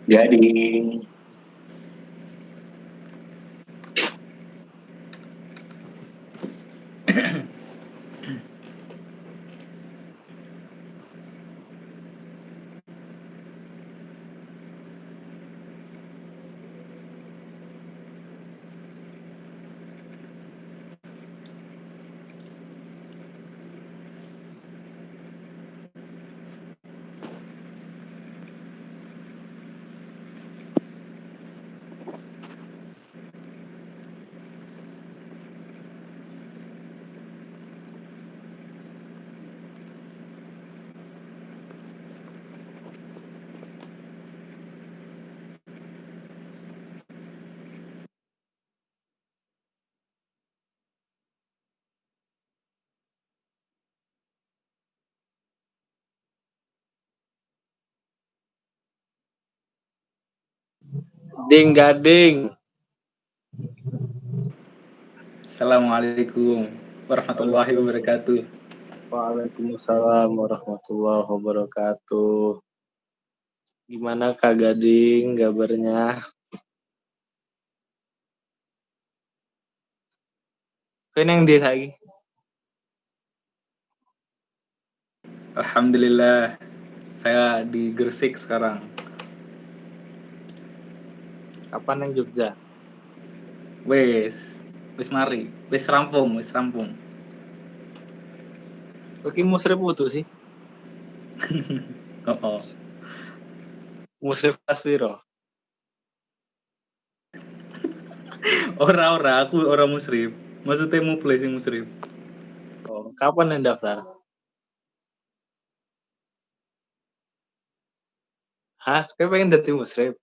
Jadi Ding gading. Assalamualaikum warahmatullahi wabarakatuh. Waalaikumsalam warahmatullahi wabarakatuh. Gimana Kak Gading kabarnya? Kau yang di lagi? Alhamdulillah, saya di Gresik sekarang. Kapan yang Jogja? Wes mari, wes rampung. Oke, musrif putu sih. Oh. Musrif Aswiro. Ora, aku ora musrif. Maksudnya mau play sing musrif. Oh, kapan yang daftar? Hah? Kau pengen dati musrif?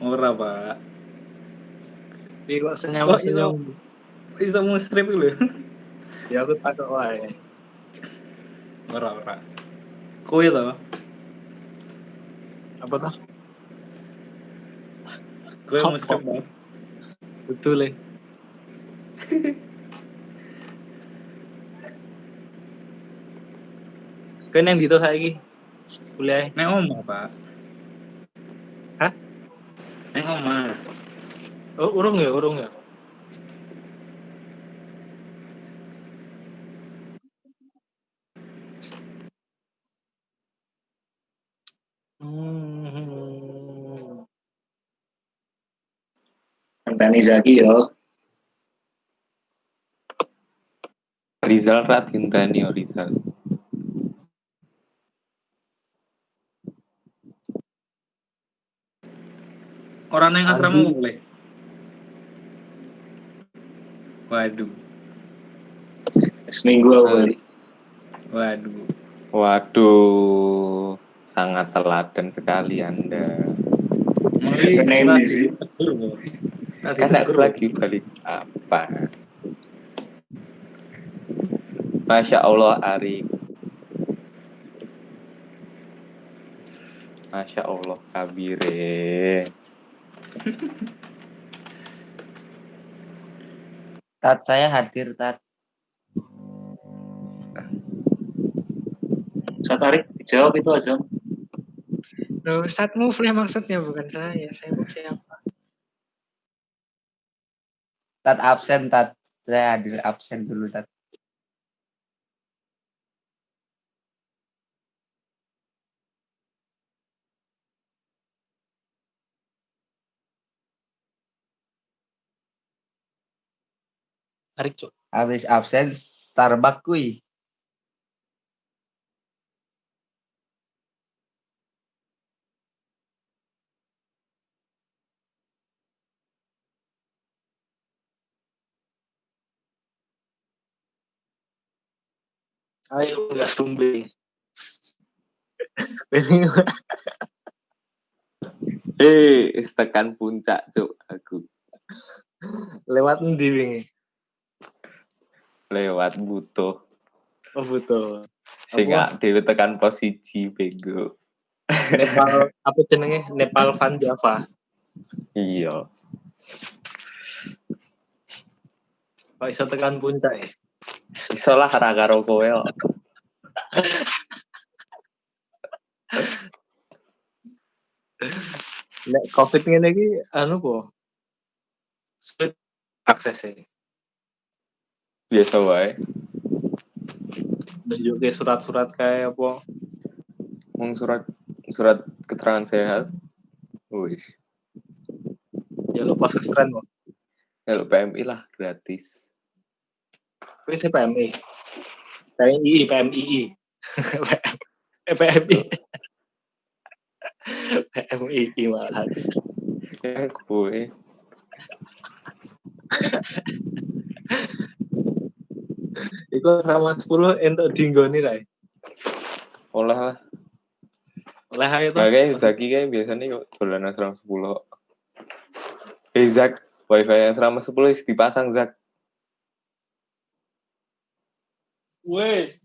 Ora, Pak. Tapi kok senyum-senyum? Bisa musrif lho. Ya aku takut wae. Ora. Kowe to? Apa tuh? Kowe musrif to? Betul ya. Kau yang dito lagi? Kuliah? Nek omah, Pak. Hah? Nek omah. Oh, urung ya. Antani Zaki yo. Rizal Ratintani Rizal. Orang yang asrama Andi. boleh. Waduh. Seminggu aku. Waduh, sangat teladan sekali Anda. Kena sih. Kan aku lagi balik apa? Masya Allah Ari. Masya Allah kabire. Tat, saya hadir, Tat. Saya tarik dijawab itu aja. Loh, start move lah maksudnya, bukan saya. Saya mau siapa? Tat absen, Tat. Saya hadir absen dulu, Tat. Tarik, Cuk. Habis absen, Starbucks kuy. Ayo nggak sumbing. Tekan puncak Cuk aku. Lewat endi wingi? Lewat butuh. Oh, betul. Sing dhewe tekan posisi bego. Nepal apa jenenge? Nepal Van Java. Iya. Kok iso tekan puncak ya? Iso lah karo kowe kok. Nek Covid ngene iki po? Sulit aksesnya. Biasa wae. Nunjuke surat-surat kayak apa? Mung surat keterangan sehat. Wis. Ya lo pas kestren kok. Kalau PMI lah gratis. Kowe sih PMI. PMII. PMI. PMII malah. Ya gue. Iku selama 10 entuk dinggoni rae. Olah lah. Oleh ae to. Makanya Zaki kayak biasanya yuk dolan asrama 10. Zak, wifi asrama 10 is dipasang Zak. Wes.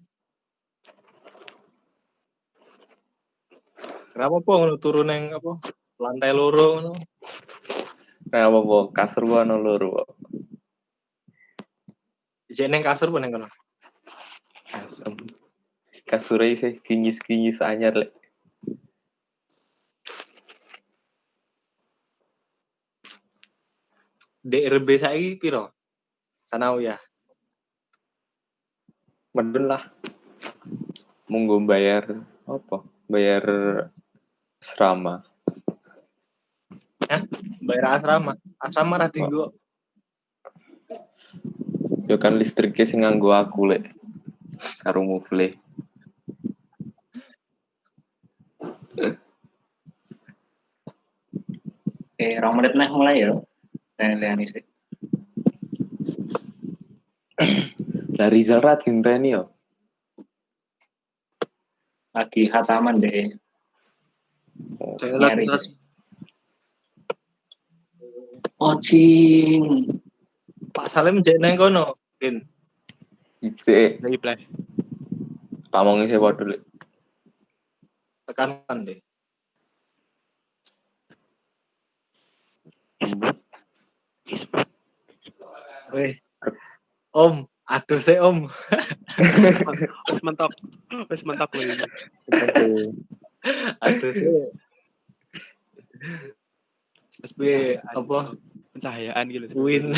Kenapa po ngono turu neng apa? Lantai loro ngono. Nah apa kasur gua ono loro kok. Ijek neng kasur po neng kono. Asem. Kasure sih kinyis-kinyis anyar lek. DRB saiki piro? Sanawiyah. Medun lah. Monggo bayar apa? Bayar asrama. Bayar asrama. Asrama ra dinggo. Yo kan listriknya sing nganggo aku lek. Karo mufle. Rong menit nih mulai ya. Lihat sih. Lah Rizal ra dinteni yo. Lagi hataman deh. Nyari. Cing. Pak Salim jek neng kono. Din. Ije Lagi play. pamonge se padha lek. Tekanan deh. Weh. Om, aduh saya Om. Wes mentok kowe. Aduh saya. Wes Apa? pencahayaan gitu. Win.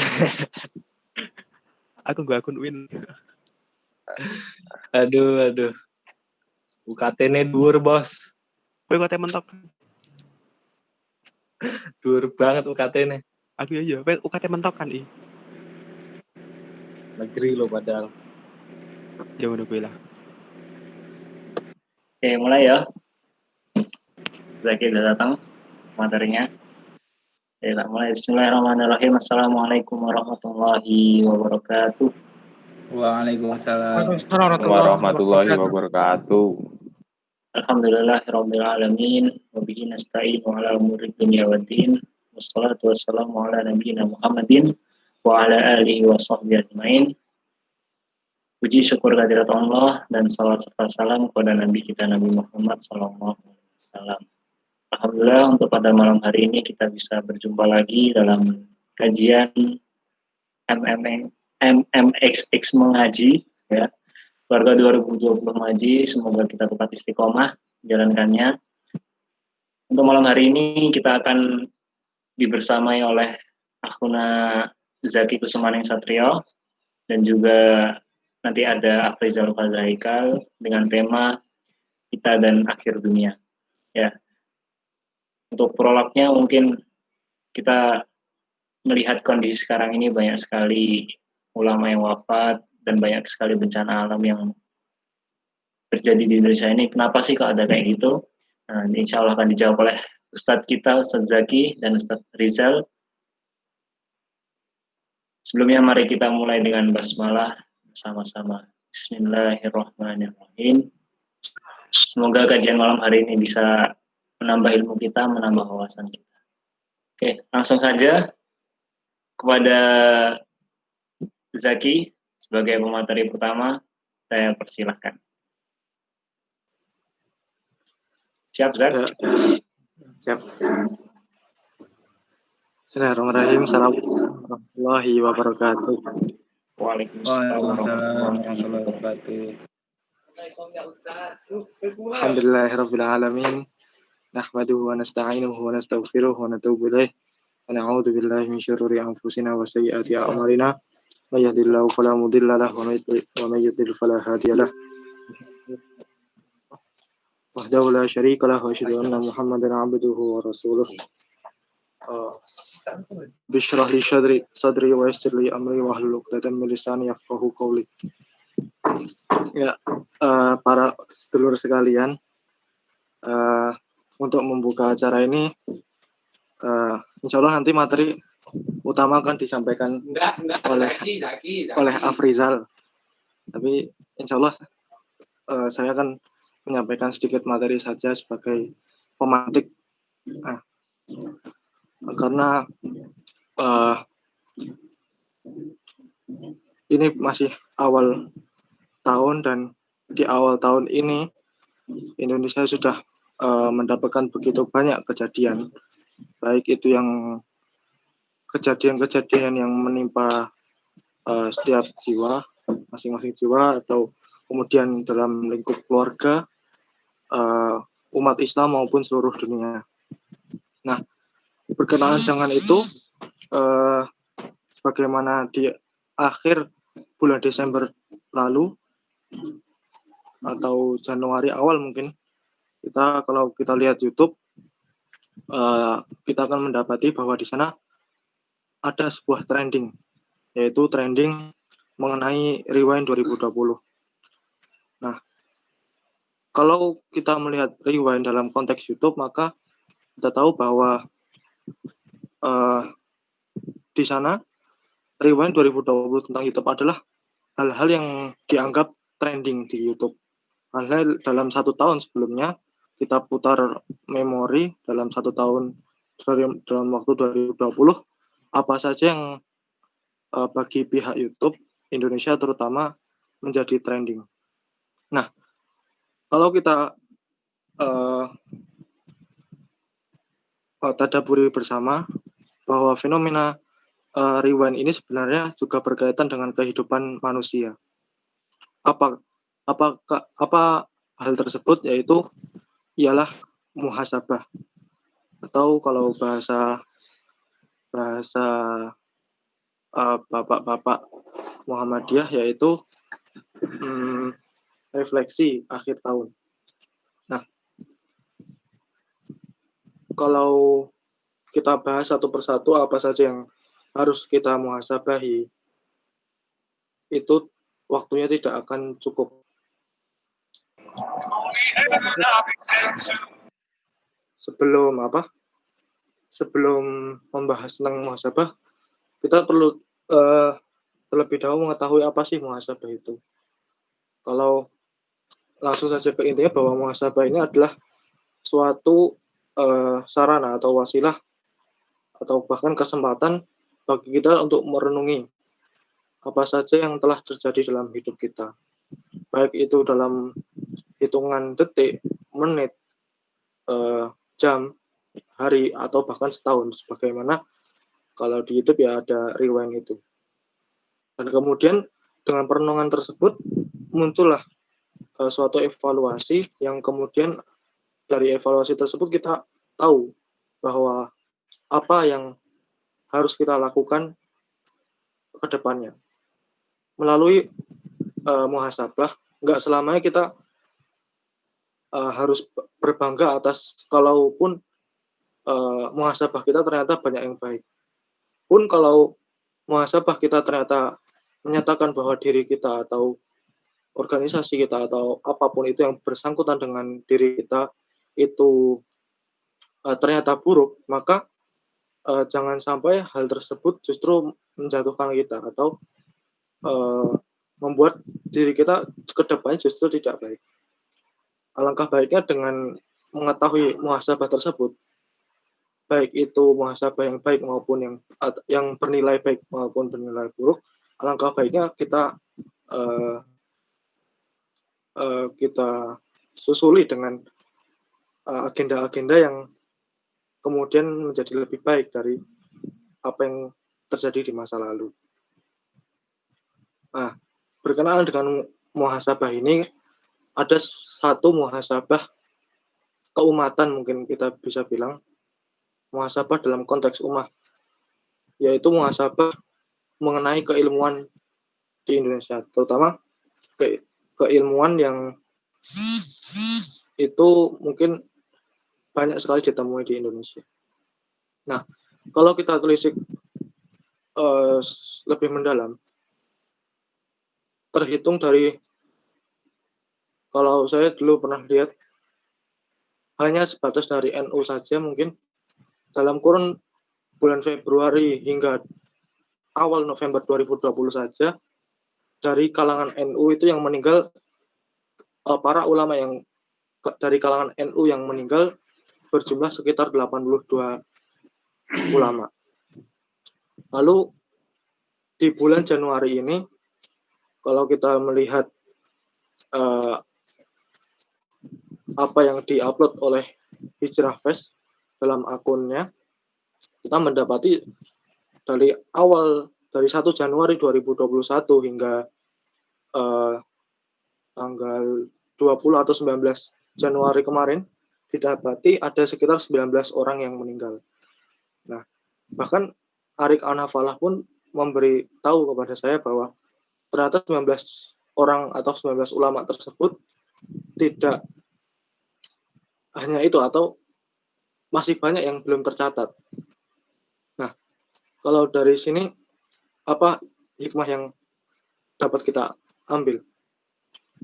Aku gak akun win. Aduh. UKT-ne dhuwur, Bos. Kowe kok mentok. Dhuwur banget UKT-ne. Aku ya, kowe UKT mentok kan i. Negeri lo padahal. Ya udah kowe lah. Oke, mulai ya. Zaki udah datang materinya. Oke, mulai. Bismillahirrahmanirrahim. Assalamualaikum warahmatullahi wabarakatuh. Waalaikumsalam. Warahmatullahi wabarakatuh. Alhamdulillahirabbil alamin wa bihi nasta'in ala umuri dunya waddin. Wassalatu wassalamu ala nabiyyina Muhammadin wa ala alihi wa sahbihi ajmain. Puji syukur kehadirat Allah dan salawat serta salam kepada Nabi kita Nabi Muhammad sallallahu alaihi wasallam. Alhamdulillah untuk pada malam hari ini kita bisa berjumpa lagi dalam kajian MMXX mengaji ya. Keluarga 2020 mengaji, semoga kita tetap istiqomah menjalankannya. Untuk malam hari ini kita akan dibersamai oleh Akhuna Zaki Kusumaning Satrio dan juga nanti ada Afrizal Fazaikal dengan tema kita dan akhir dunia. Ya. Untuk prolognya mungkin kita melihat kondisi sekarang ini banyak sekali ulama yang wafat dan banyak sekali bencana alam yang terjadi di Indonesia ini. Kenapa sih kok ada kayak gitu? Nah, insya Allah akan dijawab oleh Ustadz kita, Ustadz Zaki dan Ustadz Rizal. Sebelumnya mari kita mulai dengan basmalah sama-sama. Bismillahirrahmanirrahim. Semoga kajian malam hari ini bisa menambah ilmu kita, menambah wawasan kita. Oke, langsung saja kepada Zaki sebagai pemateri pertama, saya persilahkan. Siap, Zak? Siap. Bismillahirrahmanirrahim. Assalamualaikum warahmatullahi wabarakatuh. Waalaikumsalam warahmatullahi wabarakatuh. Alhamdulillahirabbil alamin. nahmaduhu wa nasta'inuhu wa nastaghfiruh wa natubu ilaih wa na'udzu billahi min syururi anfusina wa sayyiati a'malina may yahdihillahu fala mudilla lahu wa may yudlil fala hadiya lahu wahdahu la syarika lahu wa asyhadu anna Muhammadan 'abduhu wa rasuluh. Bishrah li sadri wa yassir li amri wa hlul 'uqdatam min lisani yafqahu qawli. Ya, para sedulur sekalian, untuk membuka acara ini, insya Allah nanti materi utama akan disampaikan oleh Afrizal. Tapi insya Allah saya akan menyampaikan sedikit materi saja sebagai pemantik. Karena ini masih awal tahun dan di awal tahun ini Indonesia sudah mendapatkan begitu banyak kejadian, baik itu yang kejadian-kejadian yang menimpa setiap jiwa, masing-masing jiwa, atau kemudian dalam lingkup keluarga, umat Islam maupun seluruh dunia. Nah, berkenaan dengan itu, bagaimana di akhir bulan Desember lalu atau Januari awal mungkin, kalau kita lihat YouTube, kita akan mendapati bahwa di sana ada sebuah trending, yaitu trending mengenai Rewind 2020. Nah, kalau kita melihat Rewind dalam konteks YouTube, maka kita tahu bahwa di sana Rewind 2020 tentang YouTube adalah hal-hal yang dianggap trending di YouTube. Hal-hal dalam 1 tahun sebelumnya, kita putar memori dalam 1 tahun dalam waktu 2020, apa saja yang bagi pihak YouTube Indonesia terutama menjadi trending. Nah, kalau kita tadaburi bersama bahwa fenomena Rewind ini sebenarnya juga berkaitan dengan kehidupan manusia. Apa hal tersebut? Yaitu ialah muhasabah, atau kalau bahasa bapak-bapak Muhammadiyah yaitu refleksi akhir tahun. Nah, kalau kita bahas satu persatu apa saja yang harus kita muhasabahi, itu waktunya tidak akan cukup. Sebelum membahas tentang muhasabah, kita perlu terlebih dahulu mengetahui apa sih muhasabah itu. Kalau langsung saja ke intinya, bahwa muhasabah ini adalah suatu sarana atau wasilah atau bahkan kesempatan bagi kita untuk merenungi apa saja yang telah terjadi dalam hidup kita, baik itu dalam hitungan detik, menit, jam, hari, atau bahkan setahun, sebagaimana kalau di YouTube ya ada Rewind itu. Dan kemudian dengan perenungan tersebut muncullah suatu evaluasi, yang kemudian dari evaluasi tersebut kita tahu bahwa apa yang harus kita lakukan ke depannya. Melalui muhasabah, nggak selamanya kita harus berbangga atas kalaupun muhasabah kita ternyata banyak yang baik. Pun kalau muhasabah kita ternyata menyatakan bahwa diri kita atau organisasi kita atau apapun itu yang bersangkutan dengan diri kita itu ternyata buruk, maka jangan sampai hal tersebut justru menjatuhkan kita atau membuat diri kita ke depannya justru tidak baik. Alangkah baiknya dengan mengetahui muhasabah tersebut, baik itu muhasabah yang baik maupun yang bernilai baik maupun bernilai buruk, alangkah baiknya kita susuli dengan agenda-agenda yang kemudian menjadi lebih baik dari apa yang terjadi di masa lalu. Nah, berkenaan dengan muhasabah ini, ada satu muhasabah keumatan, mungkin kita bisa bilang muhasabah dalam konteks ummah, yaitu muhasabah mengenai keilmuan di Indonesia, terutama keilmuan yang itu mungkin banyak sekali ditemui di Indonesia. Nah, kalau kita telisik lebih mendalam, terhitung dari, kalau saya dulu pernah lihat, hanya sebatas dari NU saja, mungkin dalam kurun bulan Februari hingga awal November 2020 saja, dari kalangan NU itu yang meninggal, para ulama yang dari kalangan NU yang meninggal berjumlah sekitar 82 ulama. Lalu di bulan Januari ini, kalau kita melihat apa yang diupload oleh Hijrah Fest dalam akunnya, kita mendapati dari 1 Januari 2021 hingga tanggal 20 atau 19 Januari kemarin, didapati ada sekitar 19 orang yang meninggal. Nah, bahkan Arik An-Hafalah pun memberi tahu kepada saya bahwa ternyata 19 orang atau 19 ulama tersebut tidak hanya itu, atau masih banyak yang belum tercatat. Nah, kalau dari sini apa hikmah yang dapat kita ambil?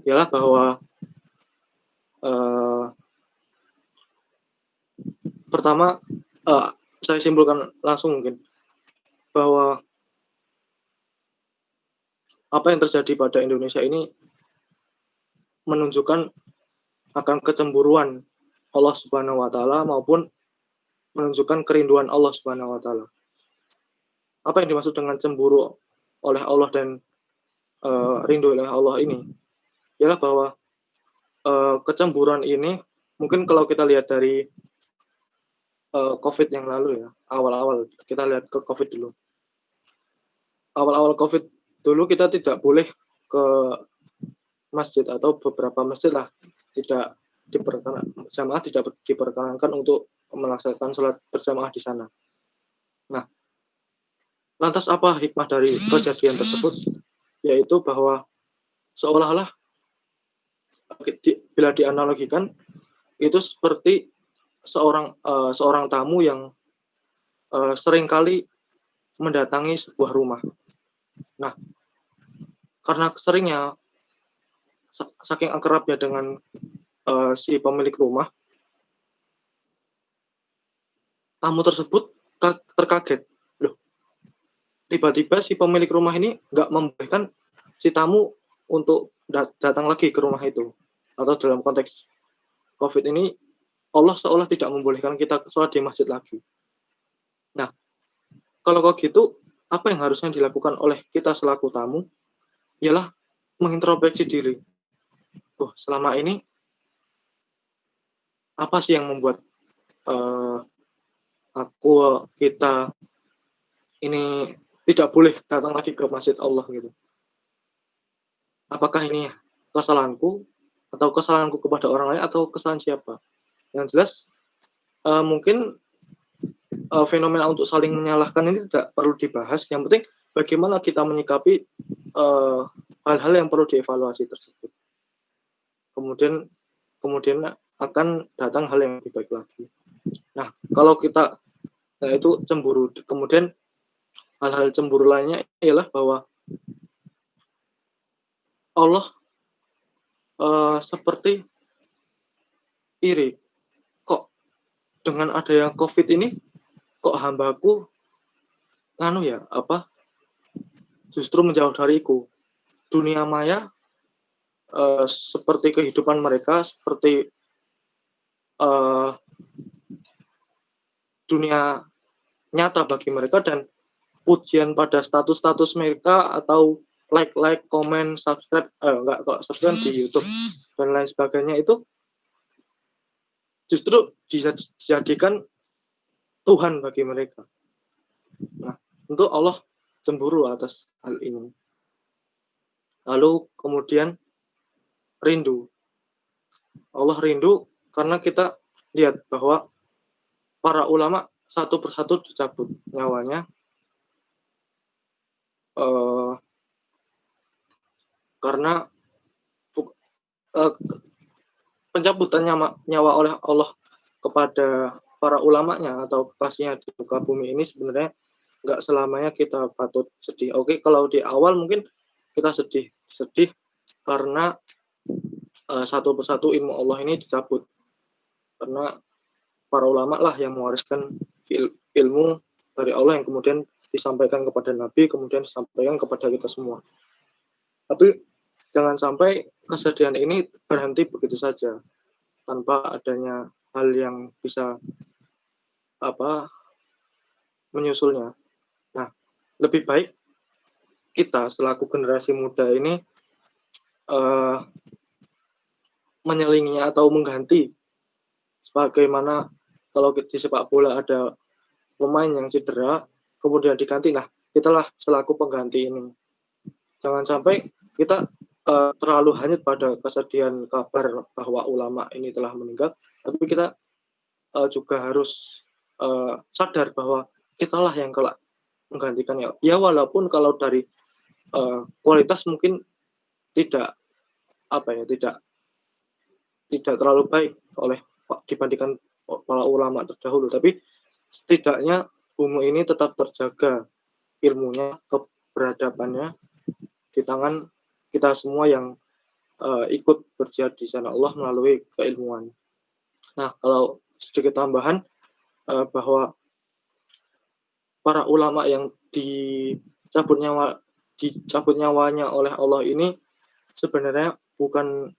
Ialah bahwa pertama, saya simpulkan langsung mungkin, bahwa apa yang terjadi pada Indonesia ini menunjukkan akan kecemburuan Allah Subhanahu wa Ta'ala, maupun menunjukkan kerinduan Allah Subhanahu wa Ta'ala. Apa yang dimaksud dengan cemburu oleh Allah dan rindu oleh Allah ini? Ialah bahwa kecemburuan ini, mungkin kalau kita lihat dari COVID yang lalu ya, awal-awal kita lihat ke COVID dulu. Awal-awal COVID dulu kita tidak boleh ke masjid, atau beberapa masjid lah tidak jamaah tidak diperkenankan untuk melaksanakan sholat berjamaah di sana. Nah, lantas apa hikmah dari kejadian tersebut? Yaitu bahwa seolah-olah bila dianalogikan, itu seperti seorang tamu yang seringkali mendatangi sebuah rumah. Nah, karena seringnya, saking akrabnya dengan si pemilik rumah, tamu tersebut terkaget. Loh, tiba-tiba si pemilik rumah ini nggak membolehkan si tamu untuk datang lagi ke rumah itu. Atau dalam konteks COVID ini, Allah seolah tidak membolehkan kita sholat di masjid lagi. Nah, kalau kok gitu, apa yang harusnya dilakukan oleh kita selaku tamu? Ialah mengintrospeksi diri. Selama ini apa sih yang membuat kita ini tidak boleh datang lagi ke masjid Allah gitu? Apakah ini kesalahanku, atau kesalahanku kepada orang lain, atau kesalahan siapa? Yang jelas mungkin fenomena untuk saling menyalahkan ini tidak perlu dibahas. Yang penting bagaimana kita menyikapi hal-hal yang perlu dievaluasi tersebut. Kemudian akan datang hal yang lebih baik lagi. Nah, kalau kita itu cemburu. Kemudian hal-hal cemburu lainnya ialah bahwa Allah seperti iri. Kok dengan adanya COVID ini, kok hambaku justru menjauh dariku. Dunia maya seperti kehidupan mereka, seperti dunia nyata bagi mereka, dan pujian pada status-status mereka, atau like, komen, subscribe, subscribe di YouTube dan lain sebagainya, itu justru dijadikan Tuhan bagi mereka. Nah, tentu Allah cemburu atas hal ini. Lalu kemudian rindu. Allah rindu karena kita lihat bahwa para ulama satu persatu dicabut nyawanya karena pencabutan nyawa oleh Allah kepada para ulamanya atau kekasihnya di muka bumi ini sebenarnya nggak selamanya kita patut sedih. Oke, kalau di awal mungkin kita sedih karena satu persatu ilmu Allah ini dicabut, karena para ulama lah yang mewariskan ilmu dari Allah yang kemudian disampaikan kepada Nabi, kemudian disampaikan kepada kita semua. Tapi jangan sampai kesedihan ini berhenti begitu saja tanpa adanya hal yang bisa menyusulnya. Nah, lebih baik kita selaku generasi muda ini menyelinginya atau mengganti, sebagaimana kalau di sepak bola ada pemain yang cedera kemudian diganti. Nah, kitalah selaku pengganti ini. Jangan sampai kita terlalu hanyut pada kesedihan kabar bahwa ulama ini telah meninggal, tapi kita juga harus sadar bahwa kitalah yang kelak menggantikannya. Ya, walaupun kalau dari kualitas mungkin tidak terlalu baik dibandingkan para ulama terdahulu, tapi setidaknya bumi ini tetap terjaga ilmunya, keberadabannya di tangan kita semua yang ikut berjihad di sana Allah melalui keilmuan. Nah, kalau sedikit tambahan bahwa para ulama yang dicabut nyawanya oleh Allah ini sebenarnya bukan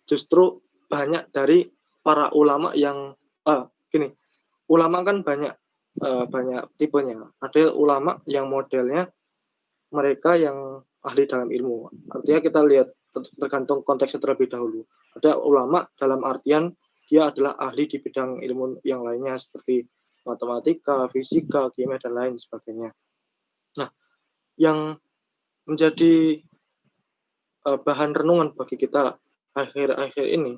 justru banyak dari para ulama yang ulama kan banyak tipenya. Ada ulama yang modelnya mereka yang ahli dalam ilmu. Artinya kita lihat tergantung konteksnya terlebih dahulu. Ada ulama dalam artian dia adalah ahli di bidang ilmu yang lainnya seperti matematika, fisika, kimia, dan lain sebagainya. Nah, yang menjadi bahan renungan bagi kita akhir-akhir ini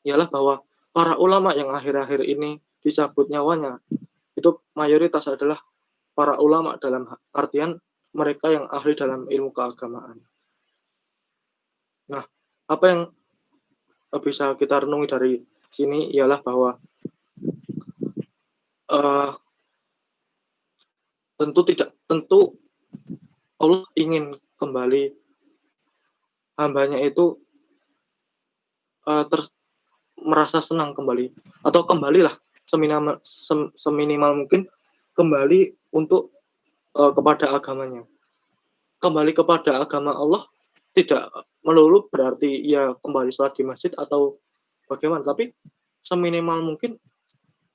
ialah bahwa para ulama yang akhir-akhir ini dicabut nyawanya itu mayoritas adalah para ulama dalam artian mereka yang ahli dalam ilmu keagamaan. Nah, apa yang bisa kita renungi dari sini ialah bahwa tentu Allah ingin kembali hambanya itu merasa senang kembali, atau kembalilah seminimal mungkin kembali untuk kepada agamanya. Kembali kepada agama Allah tidak melulu berarti ya kembali sholat di masjid atau bagaimana, tapi seminimal mungkin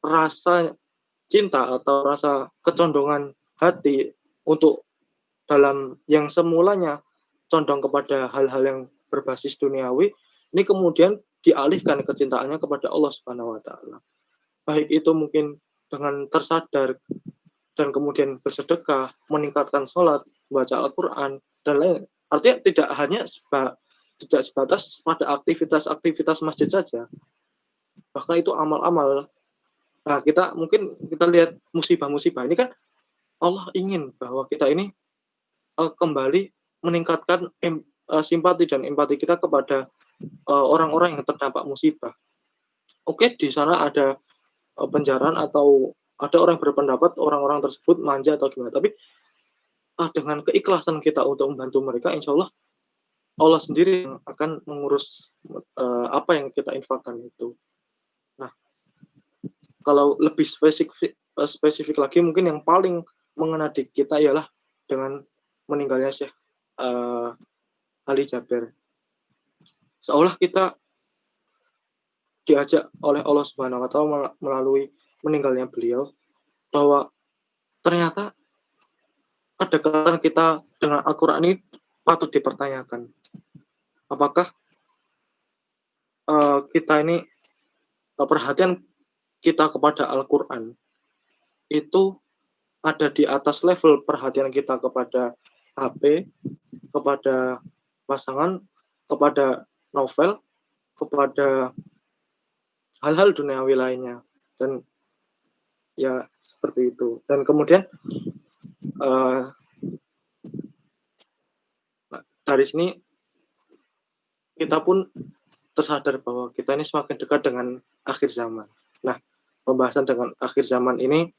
rasa cinta atau rasa kecondongan hati untuk dalam yang semulanya condong kepada hal-hal yang berbasis duniawi, ini kemudian dialihkan kecintaannya kepada Allah Subhanahu wa taala. Baik itu mungkin dengan tersadar dan kemudian bersedekah, meningkatkan sholat, baca Al-Quran, dan lain. Artinya tidak sebatas pada aktivitas-aktivitas masjid saja. Bahkan itu amal-amal. Nah, kita lihat musibah-musibah. Ini kan Allah ingin bahwa kita ini kembali meningkatkan simpati dan empati kita kepada orang-orang yang terdampak musibah. Oke, di sana ada penjaraan atau ada orang berpendapat orang-orang tersebut manja atau gimana, tapi dengan keikhlasan kita untuk membantu mereka, insya Allah Allah sendiri yang akan mengurus apa yang kita infakkan itu. Nah, kalau lebih spesifik lagi, mungkin yang paling mengena di kita ialah dengan meninggalnya Syekh Ali Jaber. Seolah kita diajak oleh Allah Subhanahu wa taala melalui meninggalnya beliau bahwa ternyata kedekatan kita dengan Al-Quran ini patut dipertanyakan. Apakah kita ini perhatian kita kepada Al-Quran itu ada di atas level perhatian kita kepada HP, kepada pasangan, kepada novel, kepada hal-hal duniawi lainnya. Dan ya seperti itu. Dan kemudian dari sini kita pun tersadar bahwa kita ini semakin dekat dengan akhir zaman. Nah, pembahasan dengan akhir zaman ini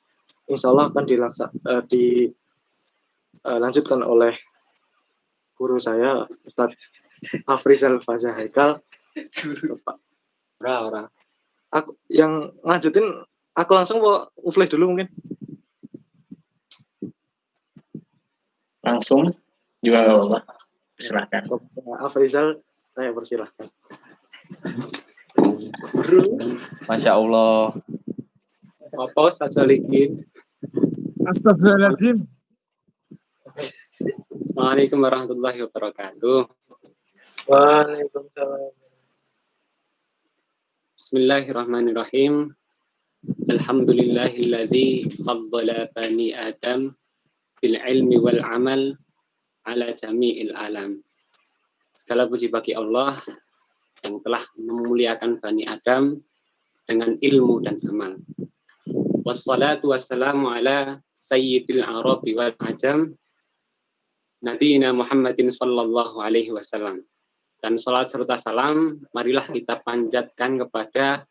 insya Allah akan dilanjutkan oleh guru saya, Ustadz Afrizal Faza Haikal. Ora. Aku yang lanjutin, aku langsung mau ufleh dulu mungkin. Langsung juga nggak apa-apa. Silahkan. Afrizal, saya persilahkan. Masya Allah. Apa Ustaz Solikin? Astagfirullahaladzim. Assalamualaikum warahmatullahi wabarakatuh. Waalaikumsalam. Bismillahirrahmanirrahim. Alhamdulillahilladzi faddala bani Adam bil ilmi wal amal ala jami'il alam. Segala puji bagi Allah yang telah memuliakan Bani Adam dengan ilmu dan amal. Wassalatu wassalamu ala sayyidil arabi wal ajam Nabiina Muhammadin sallallahu alaihi wasallam. Dan salat serta salam marilah kita panjatkan kepada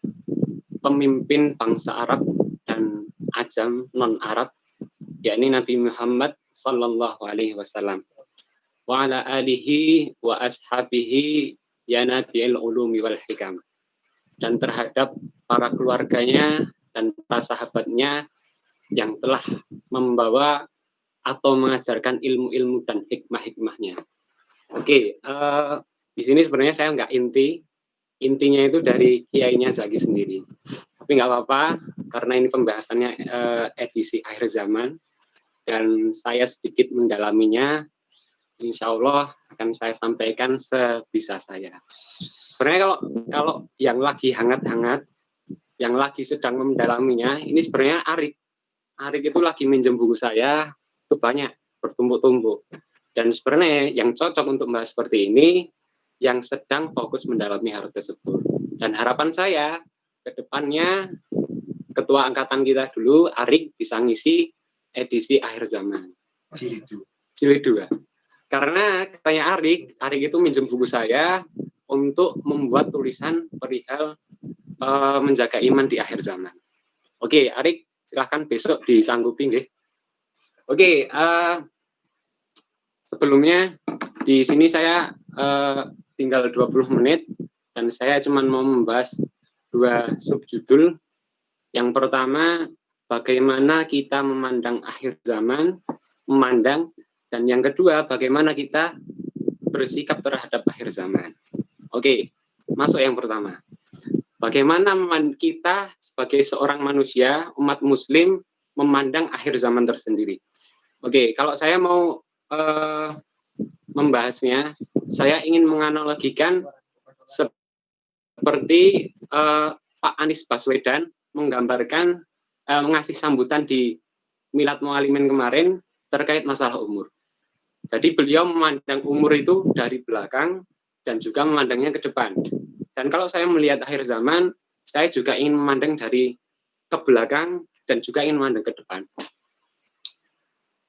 pemimpin bangsa Arab dan ajam non-Arab, yakni Nabi Muhammad sallallahu alaihi wasallam. Wa ala alihi wa ashabihi yanatil ulumi wal hikam. Dan terhadap para keluarganya dan para sahabatnya yang telah membawa atau mengajarkan ilmu-ilmu dan hikmah-hikmahnya. Oke, di sini sebenarnya saya nggak intinya itu dari kiainya Zaki sendiri. Tapi nggak apa-apa, karena ini pembahasannya edisi akhir zaman, dan saya sedikit mendalaminya. Insya Allah akan saya sampaikan sebisa saya. Sebenarnya kalau yang lagi hangat-hangat, yang lagi sedang mendalaminya, ini sebenarnya Arik. Arik itu lagi minjem buku saya, itu banyak, bertumpuk-tumpuk. Dan sebenarnya yang cocok untuk membahas seperti ini, yang sedang fokus mendalami hal tersebut. Dan harapan saya, ke depannya, ketua angkatan kita dulu, Arik, bisa ngisi edisi akhir zaman. Jilid 2. Karena katanya Arik itu minjem buku saya untuk membuat tulisan perihal menjaga iman di akhir zaman. Oke, Arik, silahkan besok disanggupi nggih. Oke, sebelumnya di sini saya tinggal 20 menit dan saya cuma mau membahas 2 subjudul. Yang pertama, bagaimana kita memandang akhir zaman, dan yang kedua, bagaimana kita bersikap terhadap akhir zaman. Oke, masuk yang pertama. Bagaimana kita sebagai seorang manusia, umat muslim, memandang akhir zaman tersendiri. Oke, kalau saya mau membahasnya, saya ingin menganalogikan seperti Pak Anies Baswedan menggambarkan, mengasih sambutan di Milad Mu'alimin kemarin terkait masalah umur. Jadi beliau memandang umur itu dari belakang dan juga memandangnya ke depan. Dan kalau saya melihat akhir zaman, saya juga ingin memandang dari ke belakang dan juga ingin memandang ke depan.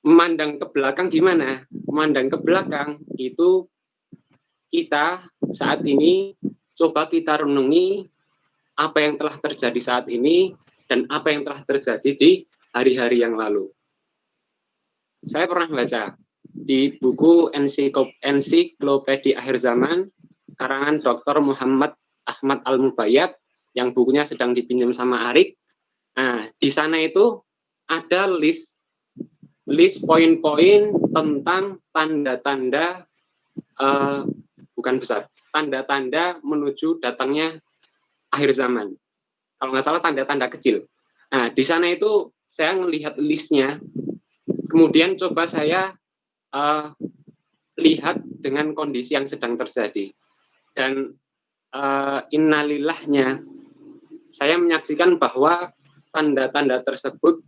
Memandang ke belakang gimana? Memandang ke belakang itu kita saat ini coba kita renungi apa yang telah terjadi saat ini dan apa yang telah terjadi di hari-hari yang lalu. Saya pernah baca di buku Ensiklopedia Akhir Zaman karangan Dr. Muhammad Ahmad Al-Mubayyad yang bukunya sedang dipinjam sama Arik. Nah, di sana itu ada list poin-poin tentang tanda-tanda bukan besar, tanda-tanda menuju datangnya akhir zaman. Kalau nggak salah tanda-tanda kecil. Nah, di sana itu saya melihat listnya, kemudian coba saya lihat dengan kondisi yang sedang terjadi. Dan innalillahnya, saya menyaksikan bahwa tanda-tanda tersebut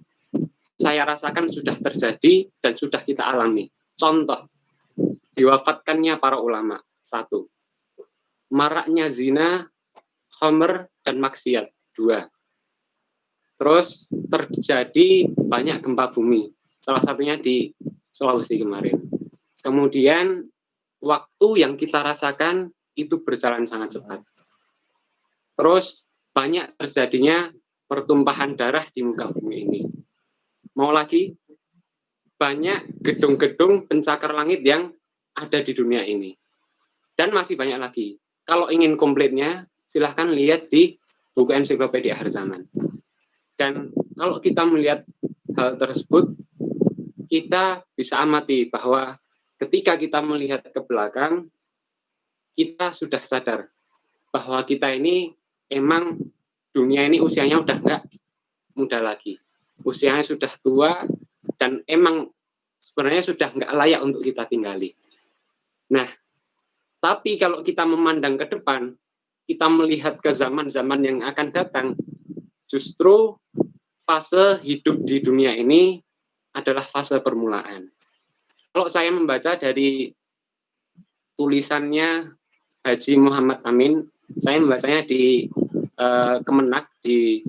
saya rasakan sudah terjadi dan sudah kita alami. Contoh, diwafatkannya para ulama. 1. Maraknya zina, khamr, dan maksiat. 2. Terus terjadi banyak gempa bumi, salah satunya di Sulawesi kemarin. Kemudian waktu yang kita rasakan itu berjalan sangat cepat. Terus banyak terjadinya pertumpahan darah di muka bumi ini. Mau lagi, banyak gedung-gedung pencakar langit yang ada di dunia ini. Dan masih banyak lagi. Kalau ingin komplitnya, silahkan lihat di buku Ensiklopedia Akhir Zaman. Dan kalau kita melihat hal tersebut, kita bisa amati bahwa ketika kita melihat ke belakang, kita sudah sadar bahwa kita ini emang dunia ini usianya udah nggak muda lagi. Usianya sudah tua dan emang sebenarnya sudah nggak layak untuk kita tinggali. Nah, tapi kalau kita memandang ke depan, kita melihat ke zaman-zaman yang akan datang, justru fase hidup di dunia ini adalah fase permulaan. Kalau saya membaca dari tulisannya Haji Muhammad Amin, saya membacanya di Kemenak, di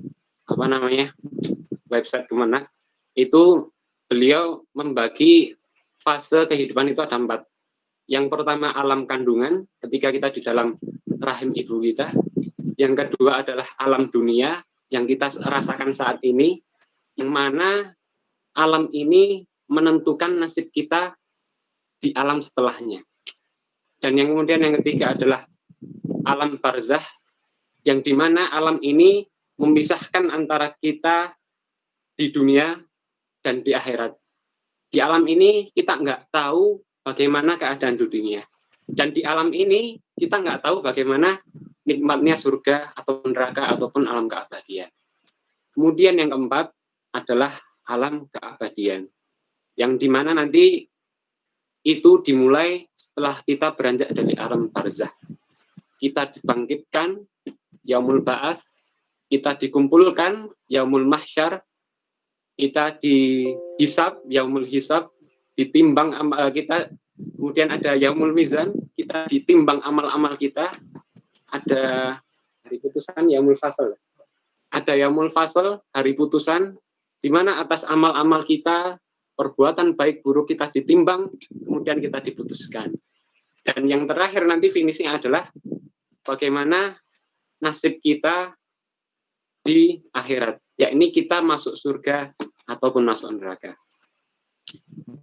website Kemenak, itu beliau membagi fase kehidupan itu ada 4. Yang pertama alam kandungan, ketika kita di dalam rahim ibu kita. Yang kedua adalah alam dunia, yang kita rasakan saat ini, yang mana alam ini menentukan nasib kita di alam setelahnya. Dan yang kemudian yang ketiga adalah alam barzah, yang dimana alam ini memisahkan antara kita di dunia dan di akhirat. Di alam ini kita nggak tahu bagaimana keadaan dunia. Dan di alam ini kita nggak tahu bagaimana nikmatnya surga atau neraka ataupun alam keabadian. Kemudian yang keempat adalah alam keabadian, yang dimana nanti itu dimulai setelah kita beranjak dari alam barzah. Kita dibangkitkan, yaumul ba'ats, kita dikumpulkan, yaumul mahsyar, kita dihisab, yaumul hisab, ditimbang kita, kemudian ada yaumul mizan, kita ditimbang amal-amal kita, ada hari putusan, yaumul fasal. Ada yaumul fasal, hari putusan, di mana atas amal-amal kita, perbuatan baik buruk kita ditimbang, kemudian kita diputuskan. Dan yang terakhir nanti finishnya adalah bagaimana nasib kita di akhirat. Ya, ini kita masuk surga ataupun masuk neraka.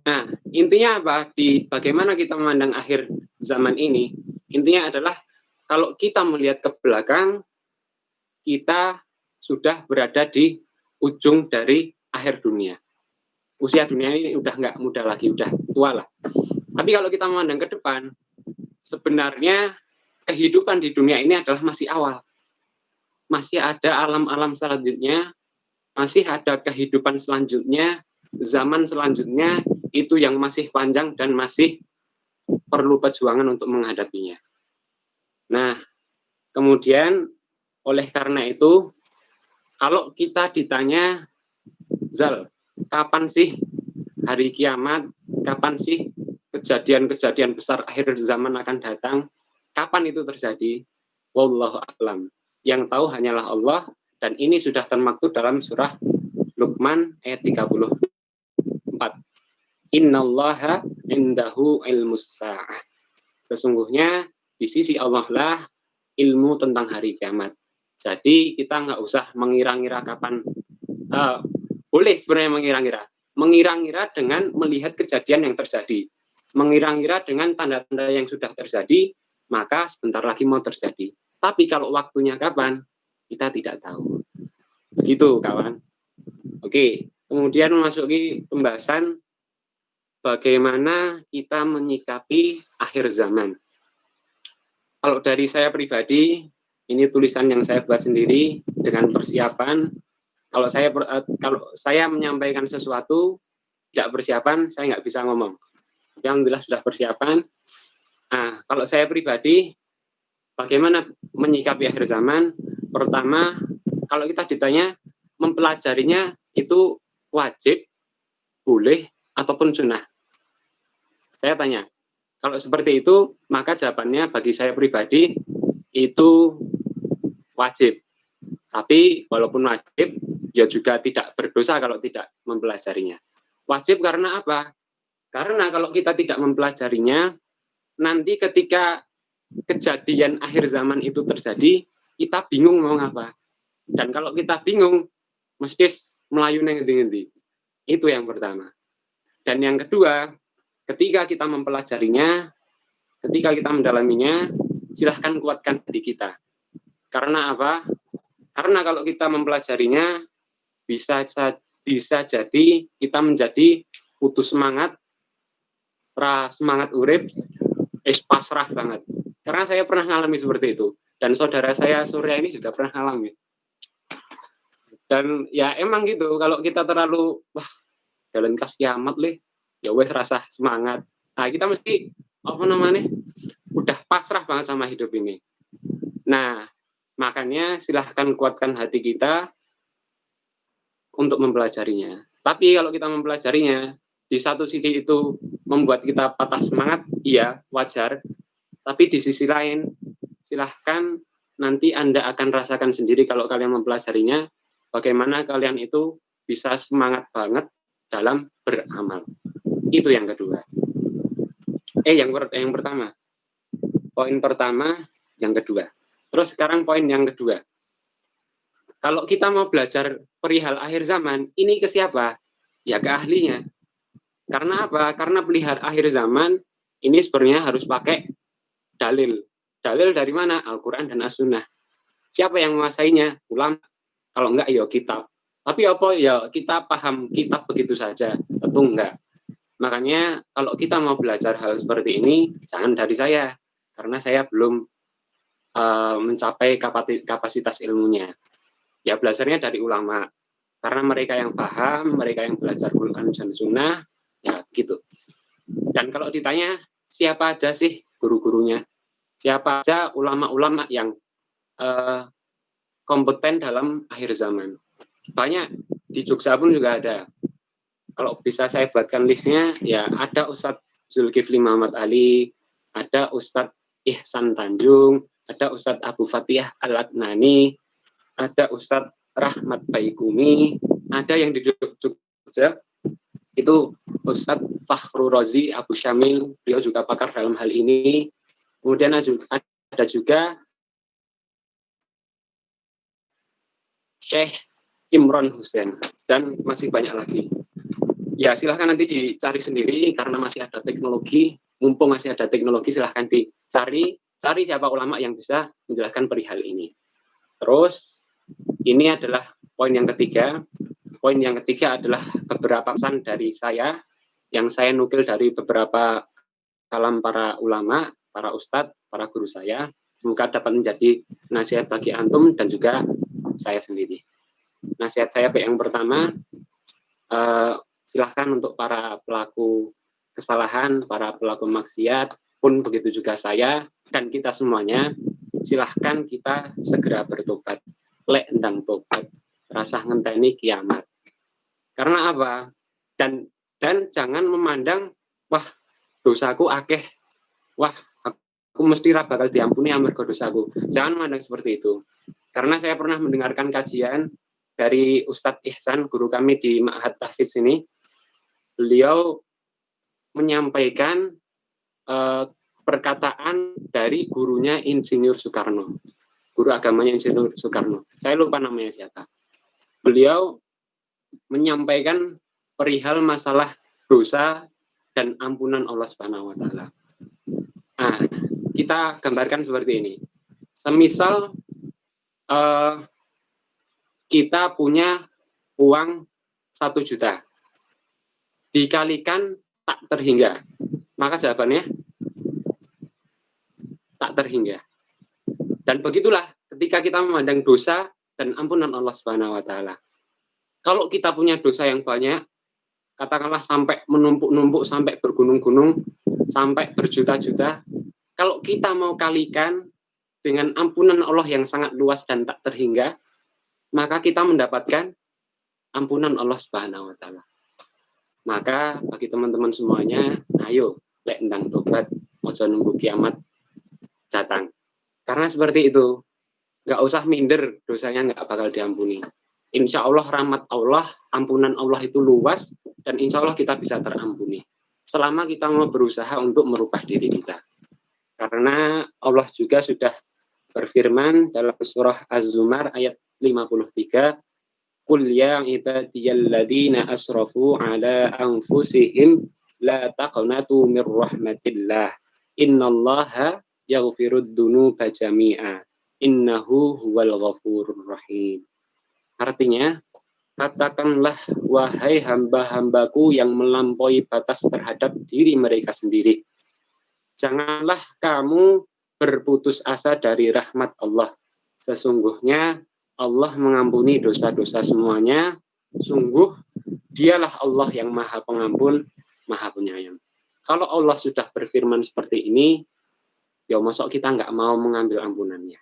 Nah, intinya apa? Di bagaimana kita memandang akhir zaman ini, intinya adalah kalau kita melihat ke belakang, kita sudah berada di ujung dari akhir dunia. Usia dunia ini udah nggak muda lagi, udah tua lah. Tapi kalau kita memandang ke depan, sebenarnya kehidupan di dunia ini adalah masih awal. Masih ada alam-alam selanjutnya, masih ada kehidupan selanjutnya, zaman selanjutnya, itu yang masih panjang dan masih perlu perjuangan untuk menghadapinya. Nah, kemudian oleh karena itu, kalau kita ditanya, Zal, kapan sih hari kiamat, kapan sih kejadian-kejadian besar akhir zaman akan datang, kapan itu terjadi? Wallahu a'lam. Yang tahu hanyalah Allah, dan ini sudah termaktub dalam surah Luqman ayat 34. Innallaha indahu ilmus sa'ah. Sesungguhnya di sisi Allah lah ilmu tentang hari kiamat. Jadi kita nggak usah mengira-ngira kapan. Boleh sebenarnya mengira-ngira. Mengira-ngira dengan melihat kejadian yang terjadi. Mengira-ngira dengan tanda-tanda yang sudah terjadi, maka sebentar lagi mau terjadi. Tapi kalau waktunya kapan, kita tidak tahu. Begitu, kawan. Oke, kemudian memasuki pembahasan bagaimana kita menyikapi akhir zaman. Kalau dari saya pribadi, ini tulisan yang saya buat sendiri dengan persiapan. Kalau saya menyampaikan sesuatu tidak persiapan, saya nggak bisa ngomong. Alhamdulillah sudah persiapan. Nah, kalau saya pribadi, bagaimana menyikapi akhir zaman? Pertama, kalau kita ditanya mempelajarinya itu wajib, boleh, ataupun sunnah. Saya tanya, kalau seperti itu, maka jawabannya bagi saya pribadi itu wajib. Tapi walaupun wajib, ya juga tidak berdosa kalau tidak mempelajarinya. Wajib karena apa? Karena kalau kita tidak mempelajarinya, nanti ketika kejadian akhir zaman itu terjadi, kita bingung mau ngapa. Dan kalau kita bingung, mesti melayu ngendi-ngendi. Itu yang pertama. Dan yang kedua, ketika kita mempelajarinya, ketika kita mendalaminya, silahkan kuatkan hati kita. Karena apa? Karena kalau kita mempelajarinya, bisa jadi kita menjadi putus semangat, semangat urip, pasrah banget. Karena saya pernah ngalami seperti itu. Dan saudara saya Surya ini juga pernah ngalami. Dan ya emang gitu, kalau kita terlalu, wah, jalan kas kiamat leh, ya wes rasa semangat. Nah, kita mesti, udah pasrah banget sama hidup ini. Nah, makanya silahkan kuatkan hati kita untuk mempelajarinya. Tapi kalau kita mempelajarinya, di satu sisi itu membuat kita patah semangat, iya, wajar. Tapi di sisi lain, silahkan nanti Anda akan rasakan sendiri kalau kalian mempelajarinya, bagaimana kalian itu bisa semangat banget dalam beramal. Itu yang kedua. Yang pertama. Poin pertama, yang kedua. Terus sekarang poin yang kedua. Kalau kita mau belajar perihal akhir zaman, ini ke siapa? Ya ke ahlinya. Karena apa? Karena perihal akhir zaman, ini sebenarnya harus pakai dalil. Dalil dari mana? Al-Quran dan As-Sunnah. Siapa yang menguasainya? Ulama. Kalau enggak, ya kitab. Tapi apa? Ya kita paham kitab begitu saja. Tentu enggak. Makanya kalau kita mau belajar hal seperti ini, jangan dari saya. Karena saya belum mencapai kapasitas ilmunya. Ya belajarnya dari ulama. Karena mereka yang paham, mereka yang belajar Quran dan Sunnah, ya gitu. Dan kalau ditanya, siapa aja sih guru-gurunya? Siapa aja ulama-ulama yang kompeten dalam akhir zaman? Banyak, di Jogja pun juga ada. Kalau bisa saya buatkan listnya, ya ada Ustadz Zulkifli Muhammad Ali, ada Ustadz Ihsan Tanjung, ada Ustadz Abu Fatihah Al-Adnani, ada Ustadz Rahmat Baikumi, ada yang di Jogja, itu Ustadz Fakhru Rozi Abu Syamil, beliau juga pakar dalam hal ini. Kemudian ada juga Syekh Imron Hussein, dan masih banyak lagi. Ya silahkan nanti dicari sendiri, karena masih ada teknologi, mumpung masih ada teknologi, silahkan cari siapa ulama yang bisa menjelaskan perihal ini. Terus, ini adalah poin yang ketiga. Poin yang ketiga adalah beberapa pesan dari saya, yang saya nukil dari beberapa kalam para ulama, para ustadz, para guru saya. Semoga dapat menjadi nasihat bagi antum dan juga saya sendiri. Nasihat saya yang pertama, silahkan untuk para pelaku kesalahan, para pelaku maksiat, pun begitu juga saya, dan kita semuanya, silahkan kita segera bertobat. Lek endang tobat, rasa ngenteni kiamat. Karena apa? Dan jangan memandang, wah dosaku akeh, wah aku mesti bakal diampuni amarga dosaku. Jangan memandang seperti itu. Karena saya pernah mendengarkan kajian dari Ustadz Ihsan, guru kami di Ma'had Tahfiz ini. Beliau menyampaikan perkataan dari gurunya Insinyur Soekarno, guru agamanya Insinyur Soekarno. Saya lupa namanya siapa. Beliau menyampaikan perihal masalah dosa dan ampunan Allah Subhanahu wa taala. Nah, kita gambarkan seperti ini. Semisal kita punya uang 1 juta, dikalikan tak terhingga, maka jawabannya tak terhingga. Dan begitulah ketika kita memandang dosa dan ampunan Allah Subhanahu wa taala. Kalau kita punya dosa yang banyak, katakanlah sampai menumpuk-numpuk, sampai bergunung-gunung, sampai berjuta-juta, kalau kita mau kalikan dengan ampunan Allah yang sangat luas dan tak terhingga, maka kita mendapatkan ampunan Allah Subhanahu wa taala. Maka bagi teman-teman semuanya, ayo lek endang tobat, ojo nunggu kiamat datang. Karena seperti itu. nggak usah minder, dosanya nggak bakal diampuni. Insya Allah rahmat Allah, ampunan Allah itu luas, dan insya Allah kita bisa terampuni. Selama kita mau berusaha untuk merubah diri kita. Karena Allah juga sudah berfirman dalam surah Az-Zumar ayat 53, Qul ya ibadiyalladzina asrafu ala anfusihim la taqnatu mir rahmatillah. Innallaha yaghfirud dzunuba jami'a. Innahu huwal ghafurur rahim. Artinya, katakanlah wahai hamba-hambaku yang melampaui batas terhadap diri mereka sendiri. Janganlah kamu berputus asa dari rahmat Allah. Sesungguhnya Allah mengampuni dosa-dosa semuanya. Sungguh dialah Allah yang maha pengampun, maha penyayang. Kalau Allah sudah berfirman seperti ini, ya masuk kita nggak mau mengambil ampunannya.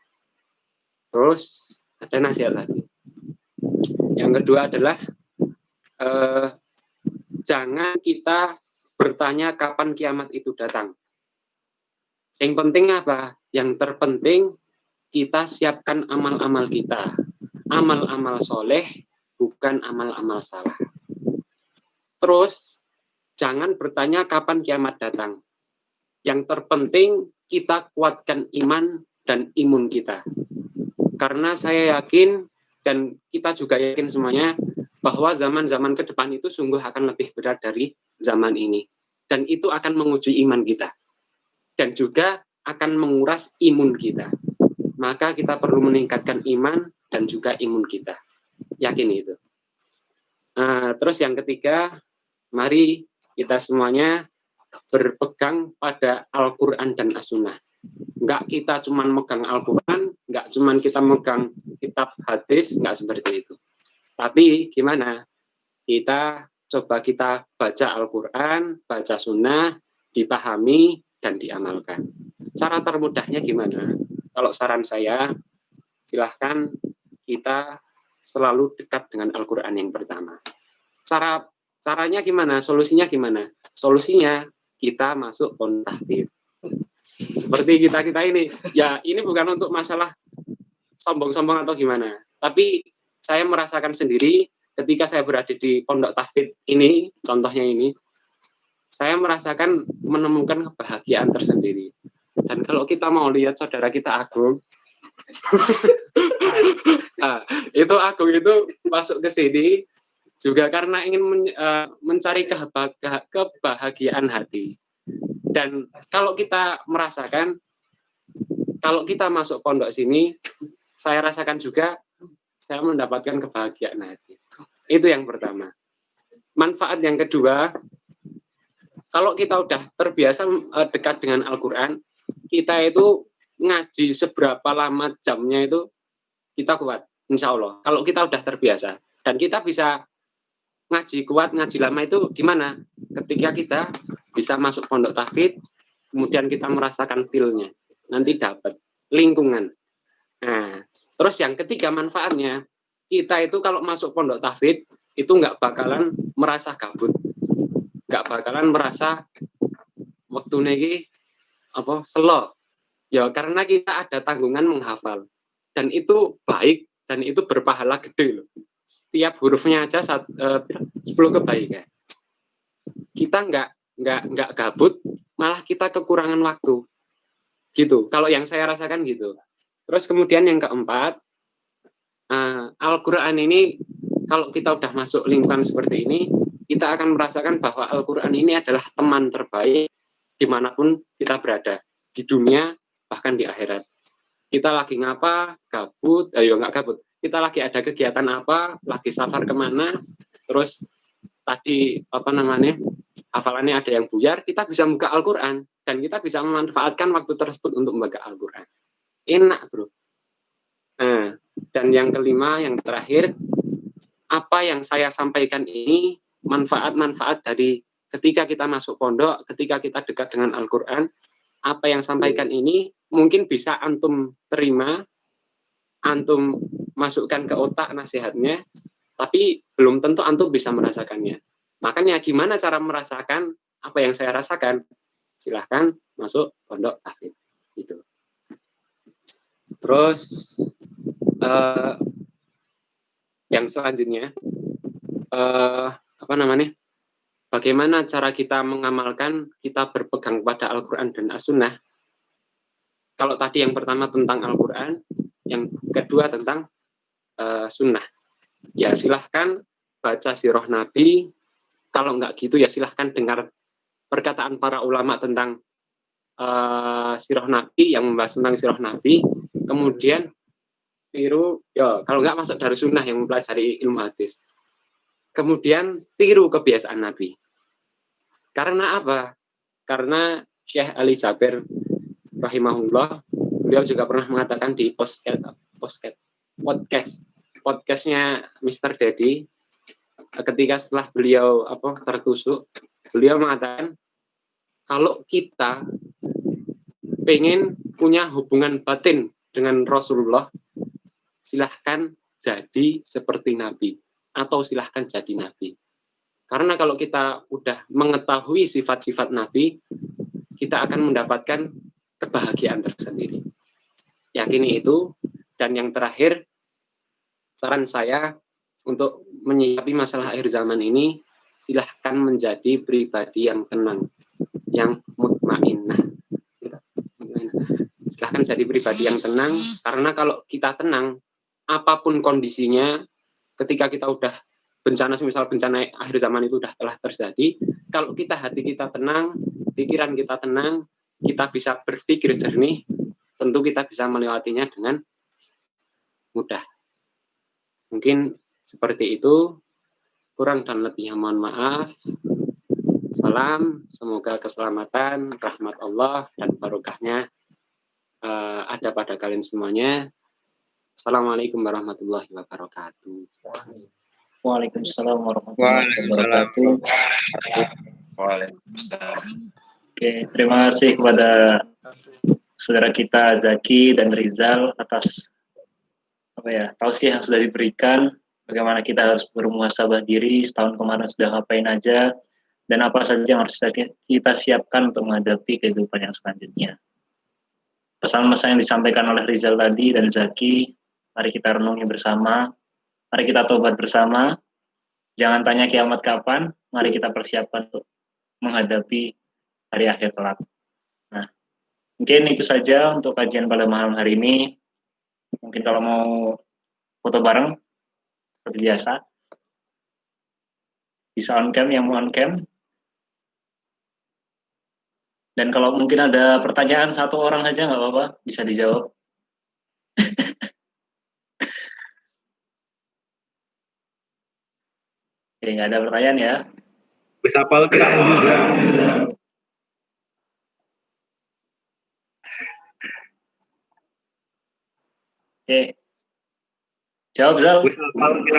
Terus ada nasihat lagi. Yang kedua adalah jangan kita bertanya kapan kiamat itu datang. Yang penting apa? Yang terpenting kita siapkan amal-amal kita. Amal-amal soleh, bukan amal-amal salah. Terus, jangan bertanya kapan kiamat datang. Yang terpenting kita kuatkan iman dan imun kita. Karena saya yakin, dan kita juga yakin semuanya, bahwa zaman-zaman ke depan itu sungguh akan lebih berat dari zaman ini. Dan itu akan menguji iman kita. Dan juga akan menguras imun kita. Maka kita perlu meningkatkan iman dan juga imun kita. Yakin itu. Terus yang ketiga, mari kita semuanya berpegang pada Al-Quran dan As-Sunnah. Enggak kita cuman megang Al-Quran, enggak cuman kita megang kitab hadis, enggak seperti itu. Tapi gimana? Kita coba kita baca Al-Quran, baca Sunnah, dipahami, dan diamalkan. Cara termudahnya gimana? Kalau saran saya, silahkan kita selalu dekat dengan Al-Quran yang pertama. Caranya gimana? Solusinya gimana? Solusinya kita masuk pondok tahfidz. Seperti kita ini. Ya, ini bukan untuk masalah sombong-sombong atau gimana. Tapi saya merasakan sendiri ketika saya berada di pondok tahfidz ini, contohnya ini, saya merasakan menemukan kebahagiaan tersendiri. Dan kalau kita mau lihat saudara kita Agung, itu Agung itu masuk ke sini juga karena ingin mencari kebahagiaan hati. Dan kalau kita merasakan, kalau kita masuk pondok sini, saya rasakan juga saya mendapatkan kebahagiaan hati. Itu yang pertama. Manfaat yang kedua, kalau kita udah terbiasa dekat dengan Al-Quran, kita itu ngaji seberapa lama jamnya itu kita kuat, insya Allah. Kalau kita udah terbiasa dan kita bisa ngaji kuat, ngaji lama itu gimana? Ketika kita bisa masuk pondok tahfidz, kemudian kita merasakan feel-nya, nanti dapat lingkungan. Nah, terus yang ketiga manfaatnya, kita itu kalau masuk pondok tahfidz itu nggak bakalan merasa gabut, nggak bakalan merasa waktu niki slow. Ya karena kita ada tanggungan menghafal dan itu baik dan itu berpahala gede loh. Setiap hurufnya aja 10 kebaikan. Kita nggak gabut, malah kita kekurangan waktu. Gitu. Kalau yang saya rasakan gitu. Terus kemudian yang keempat, Al-Quran ini kalau kita udah masuk lingkungan seperti ini, kita akan merasakan bahwa Al-Quran ini adalah teman terbaik dimanapun kita berada. Di dunia, bahkan di akhirat. Kita lagi ngapa, gabut, nggak gabut. Kita lagi ada kegiatan apa, lagi safar kemana, terus tadi hafalannya ada yang buyar, kita bisa buka Al-Quran, dan kita bisa memanfaatkan waktu tersebut untuk membaca Al-Quran. Enak, bro. Nah, dan yang kelima, yang terakhir, apa yang saya sampaikan ini, manfaat-manfaat dari ketika kita masuk pondok, ketika kita dekat dengan Al-Quran, apa yang sampaikan ini mungkin bisa antum terima, antum masukkan ke otak nasihatnya, tapi belum tentu antum bisa merasakannya. Makanya gimana cara merasakan apa yang saya rasakan? Silahkan masuk pondok tahfidz. Gitu. Terus yang selanjutnya apa namanya? Bagaimana cara kita mengamalkan, kita berpegang pada Al-Quran dan As-Sunnah. Kalau tadi yang pertama tentang Al-Quran, yang kedua tentang Sunnah. Ya silahkan baca sirah Nabi. Kalau nggak gitu ya silahkan dengar perkataan para ulama tentang sirah Nabi, yang membahas tentang sirah Nabi. Kemudian tiru, ya kalau nggak masuk dari Sunnah yang mempelajari ilmu hadis. Kemudian tiru kebiasaan Nabi. Karena apa? Karena Syekh Ali Jabir rahimahullah, beliau juga pernah mengatakan di podcastnya Mr. Dedi, ketika setelah beliau tertusuk, beliau mengatakan kalau kita pengen punya hubungan batin dengan Rasulullah, silahkan jadi seperti Nabi atau silahkan jadi Nabi. Karena kalau kita udah mengetahui sifat-sifat Nabi, kita akan mendapatkan kebahagiaan tersendiri. Yakini itu. Dan yang terakhir, saran saya untuk menyikapi masalah akhir zaman ini, silahkan menjadi pribadi yang tenang, yang mutmainnah. Silahkan jadi pribadi yang tenang, karena kalau kita tenang, apapun kondisinya, ketika kita udah bencana, misal bencana akhir zaman itu telah terjadi, kalau hati kita tenang, pikiran kita tenang, kita bisa berpikir jernih, tentu kita bisa melewatinya dengan mudah. Mungkin seperti itu, kurang dan lebihnya mohon maaf. Salam, semoga keselamatan, rahmat Allah, dan barokahnya ada pada kalian semuanya. Assalamualaikum warahmatullahi wabarakatuh. Waalaikumsalam warahmatullahi wabarakatuh. Oke, terima kasih kepada saudara kita Zaki dan Rizal atas tausiah yang sudah diberikan, bagaimana kita harus bermuhasabah diri setahun kemarin sudah ngapain aja dan apa saja yang harus kita siapkan untuk menghadapi kehidupan yang selanjutnya. Pesan-pesan yang disampaikan oleh Rizal tadi dan Zaki, mari kita renungi bersama. Mari kita tobat bersama. Jangan tanya kiamat kapan, mari kita persiapkan untuk menghadapi hari akhir kelak. Nah, mungkin itu saja untuk kajian pada malam hari ini. Mungkin kalau mau foto bareng, seperti biasa, bisa on cam, yang mau on cam. Dan kalau mungkin ada pertanyaan satu orang saja nggak apa-apa, bisa dijawab. Oke, nggak ada pertanyaan ya. Bisa apal kita juga. Oke. Jawab, Zal. Bisa apal kita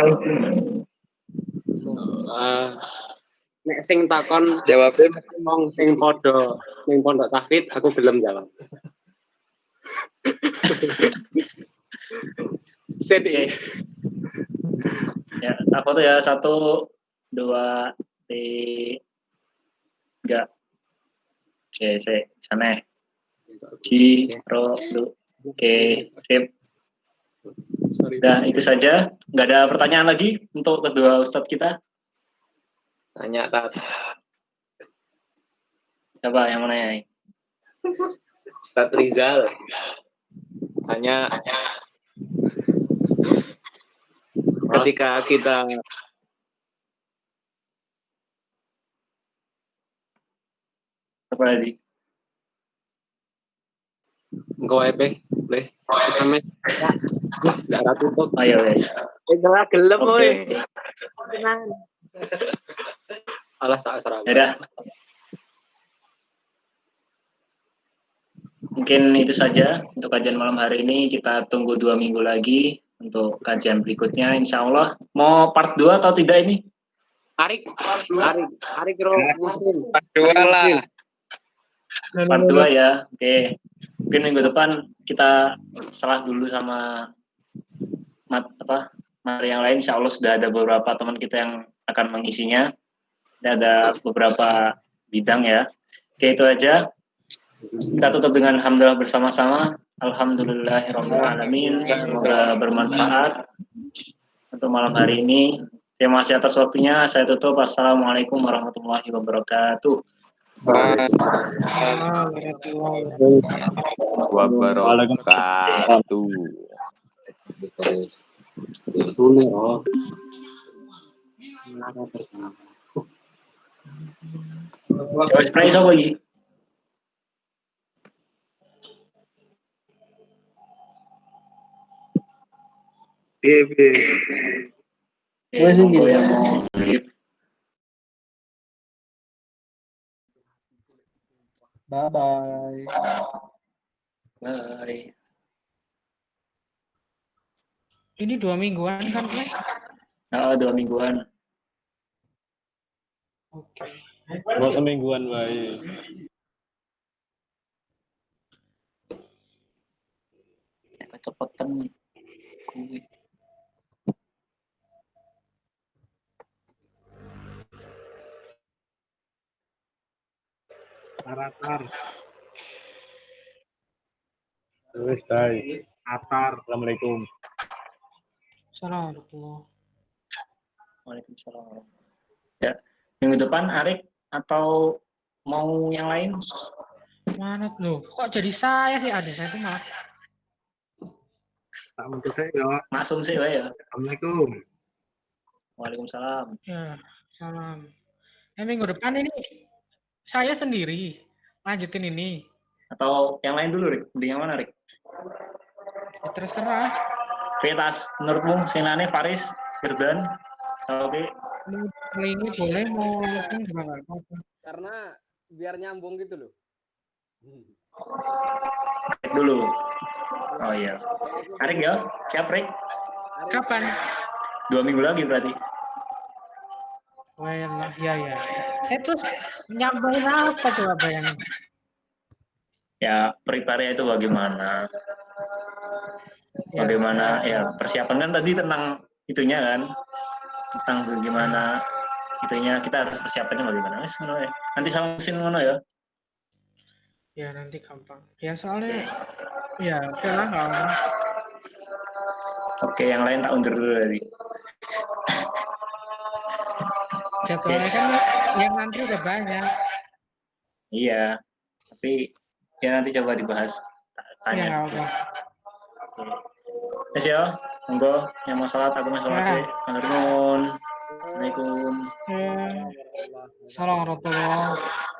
Nek sing takon Jawabnya wong sing padha ning pondok tahfidz, aku gelem jawab. Sedih. Ya, aku tuh ya 1, 2, 3. Oke, sana. Oke, sip. Nah, itu saja. Nggak ada pertanyaan lagi untuk kedua Ustadz kita. tanya Tat. Siapa yang mau nanya? Ustadz Rizal. Tanya. Ketika kita Apa tadi? Engko EP, boleh. Sampai enggak ada tutup. Ayo, guys. gelem Oke. Alah sak seragam. Ya. Mungkin itu saja untuk kajian malam hari ini. Kita tunggu 2 minggu lagi untuk kajian berikutnya. Insya Allah. Mau part 2 atau tidak ini? Arik Ro Muslim. dua lah. Part 2 ya. Oke. Mungkin minggu depan kita salah dulu sama materi yang lain. Insya Allah sudah ada beberapa teman kita yang akan mengisinya. Dan ada beberapa bidang ya. Oke, itu aja. Kita tutup dengan hamdalah bersama-sama. Alhamdulillahirrahmanirrahim. Semoga bermanfaat untuk malam hari ini. Terima kasih atas waktunya. Saya tutup. Assalamualaikum warahmatullahi wabarakatuh. Wabarakatuh. Coba spray sapa iki? Monggo yang mau brief. Bye-bye. Bye. Ini 2 mingguan kan, Clay? 2 mingguan. Oke. Mau semingguan baik. Kecepetan kuwi. Atar. Terus baik. Atar. Assalamualaikum. Assalamualaikum. Waalaikumsalam. Ya, minggu depan Arik atau mau yang lain? Mana loh? Kok jadi saya sih? Ada saya tuh malah. Tak untuk saya ya. Maksum sih wae ya. Assalamualaikum. Waalaikumsalam. Ya, salam. Minggu depan ini saya sendiri lanjutin ini. Atau yang lain dulu, Rik? Mending yang mana, Rik? Ya, terserah. Vitas, menurutmu Sinane, Faris, Firdan? Oke. Mau ini boleh, mau langsung juga nggak apa-apa. Karena biar nyambung gitu loh. Rik dulu. Oh iya. Arik ya? Siap, Rik? Kapan? 2 minggu lagi berarti. Wah, ya. Saya tuh nyampein apa coba bayangin. Ya, prepare itu bagaimana? Bagaimana ya persiapan kan tadi tentang itunya kan, tentang bagaimana itunya, kita harus persiapannya bagaimana. Nanti sama mesin ngono ya. Ya nanti gampang. Ya soalnya ya oke lah nggak apa. Oke, yang lain tak undur dulu tadi. Jadwalnya kan yang nanti udah banyak. Iya, tapi ya nanti coba dibahas. Tanya. Ya nggak apa. Yes ya, monggo yang mau salat aku mau salat. Assalamualaikum. Assalamualaikum warahmatullahi wabarakatuh.